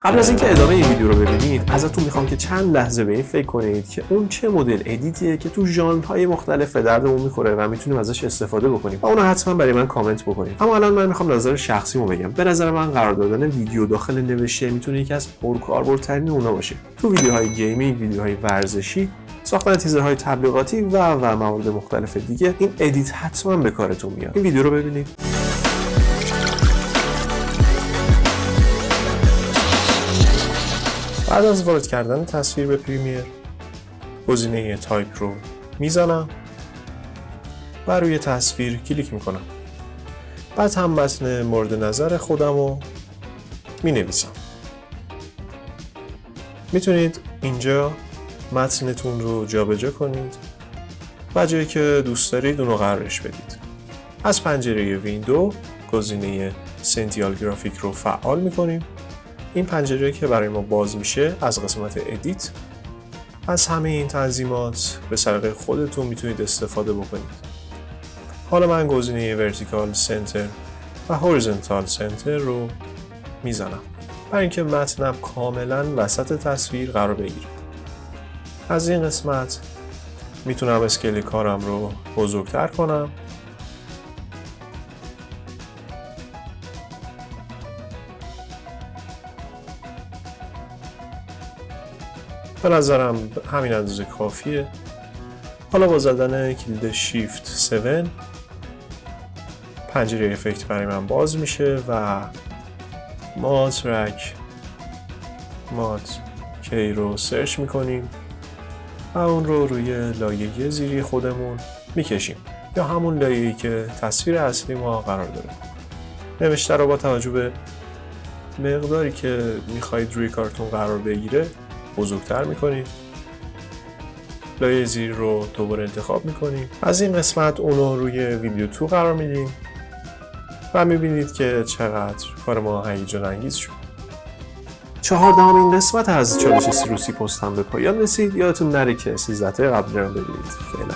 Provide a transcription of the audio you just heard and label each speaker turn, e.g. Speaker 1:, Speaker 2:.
Speaker 1: قبل از اینکه ادامه این ویدیو رو ببینید ازتون میخوام که چند لحظه به این فکر کنید که اون چه مدل ادیتیه که تو ژانرهای مختلف به دردمون میخوره و میتونیم ازش استفاده بکنیم و اونو حتما برای من کامنت بکنید. اما الان من میخوام نظر شخصیمو بگم. به نظر من قرار دادن ویدیو داخل نوشته میتونه یکی از پرکاربردترین اونا باشه. تو ویدیوهای گیمینگ، ویدیوهای ورزشی، ساختن تیزرهای تبلیغاتی و موارد مختلف دیگه این ادیت حتما به کارتون میاد. این ویدیو رو ببینید. بعد از وارد کردن تصویر به پریمیر گزینه تایپ رو میزنم و روی تصویر کلیک میکنم. بعد هم متن مورد نظر خودم رو مینویسم. میتونید اینجا متنتون رو جابجا کنید و جایی که دوست دارید اون رو قرارش بدید. از پنجره ویندو گزینه سنتیال گرافیک رو فعال میکنیم. این پنجره که برای ما باز میشه از قسمت ادیت. از همه این تنظیمات به سلیقه خودتون میتونید استفاده بکنید. حالا من گزینه ورتیکال سنتر و هوریزونتال سنتر رو میزنم برای اینکه متنم کاملا وسط تصویر قرار بگیره. از این قسمت میتونم اسکیل کارم رو بزرگتر کنم. به نظرم همین اندازه کافیه. حالا با زدن کلید شیفت 7 پنجره افکت برای من باز میشه و ماد کی رو سرچ میکنیم و اون رو روی لایه زیری خودمون میکشیم یا همون لایه‌ای که تصویر اصلی ما قرار داره. نوشته رو با توجه به مقداری که میخواید روی کارتون قرار بگیره بزرگتر میکنید. لایه زیر رو دوباره انتخاب میکنید. از این قسمت اونو روی ویدیو 2 قرار میدیم و میبینید که چقدر کار ما هیجان انگیز شد. 14مین قسمت از چالش سی رو سی پست هم به پایان رسید. یادتون نره که 13 تا قبلی رو ببینید. فعلا